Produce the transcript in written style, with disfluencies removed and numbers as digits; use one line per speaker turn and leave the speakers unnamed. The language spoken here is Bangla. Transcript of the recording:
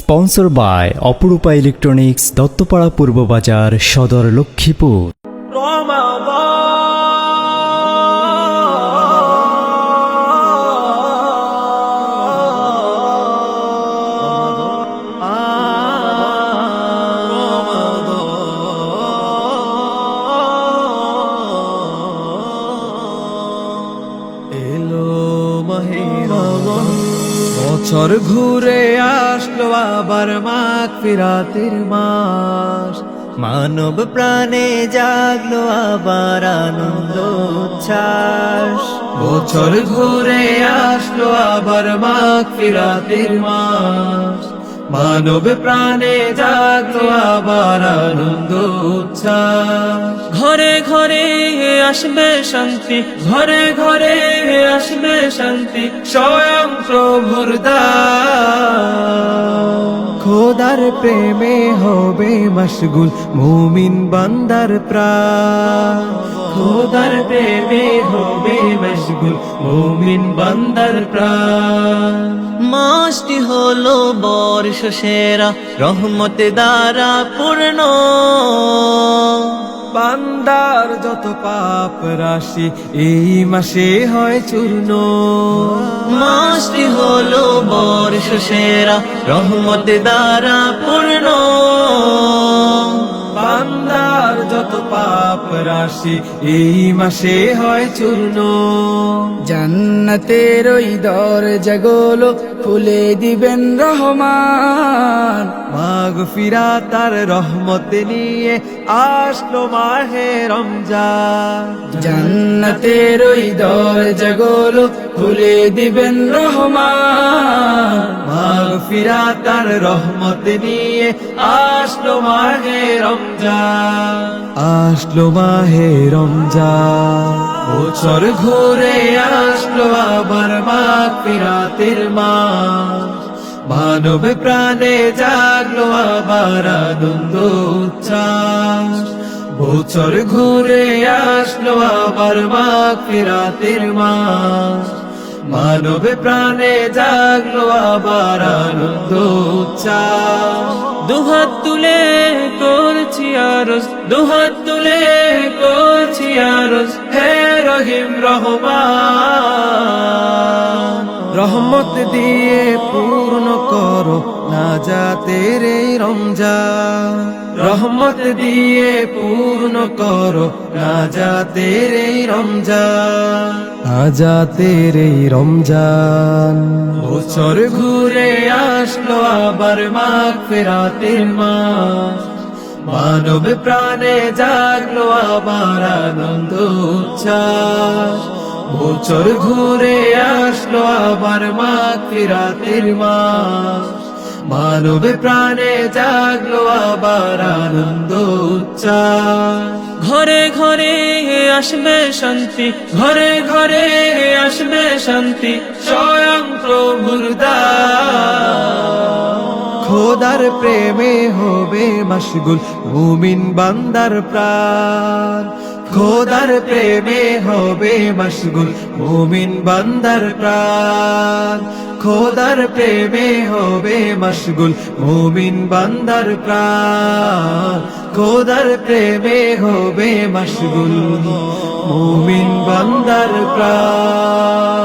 স্পন্সর বাই অপরূপা ইলেকট্রনিক্স, দত্তপাড়া পূর্ব বাজার, সদর, লক্ষ্মীপুর।
বছর ঘুরে আসলো আবার মাগফিরাতের মাস, মানব প্রাণে জাগলো আবার আনন্দ উচ্ছ্বাস। বছর ঘুরে আসলো আবার মাগফিরাতের মাস, মানব প্রাণে জাগলো আবার আনন্দ উচ্ছ্বাস। ঘরে ঘরে আসবে শান্তি, ঘরে ঘরে আসবে শান্তি, স্বয়ং প্রভুর দান। খোদার প্রেমে হবে মশগুল মুমিন বান্দার প্রাণ, খোদার প্রেমে হবে মশগুল মুমিন বান্দার প্রাণ। মাসটি হলো বর্ষ সেরা, রহমতে দ্বারা পূর্ণ, বান্দার যত পাপ রাশি এই মাসে হয় চূর্ণ। মাসটি হলো বর্ষ সেরা, রহমতে দ্বারা পূর্ণ, বান্দার যত পাপ রাশি এই মাসে হয় চূর্ণ।
জান্নাতের ওই দরজাগুলো খুলে দিবেন রহমান,
মাগফিরাতার রহমত নিয়ে আসলো মাহে রমজান।
জান্নাতের ওই দরজাগুলো খুলে দিবেন রহমান,
মাগফিরাতার রহমত নিয়ে আসলো মাহে রমজান, আসলো মাহে রমজান। বছর ঘুরে আসলো আবার মাগফিরাতের মাস, মানব প্রাণে জাগলো আবার আনন্দ উচ্ছ্বাস। বছর ঘুরে আসলো আবার মাগফিরাতের মাস, মানব প্রাণে জাগলো আবার আনন্দ উচ্ছ্বাস। দুহাত তুলে করছি আরজ, দুহাত তুলে করছি আরজ, হে রহিম রহমান, রহমত দিয়ে পূর্ণ করো নাজাতের এই রমজান। রহমত দিয়ে পূর্ণ করো নাজাতের এই রমজান, নাজাতের এই রমজান। বছর ঘুরে আসলো আবার মাগফিরাতের মাস, মানব প্রাণে জাগলো আবার আনন্দ উচ্ছ্বাস। বছর ঘুরে আসলো আবার মাগফিরাতের মাস, মানব প্রাণে জাগলো আবার আনন্দ উচ্ছ্বাস। ঘরে ঘরে আসবে শান্তি, ঘরে ঘরে আসবে শান্তি, স্বয়ং প্রভুর দান। খোদার প্রেমে হবে মশগুল মুমিন বান্দার প্রাণ, খোদার প্রেমে হবে মশগুল মুমিন বান্দার প্রাণ, খোদার প্রেমে হবে মশগুল মুমিন বান্দার প্রাণ, খোদার প্রেমে হবে মশগুল মুমিন বান্দার প্রাণ।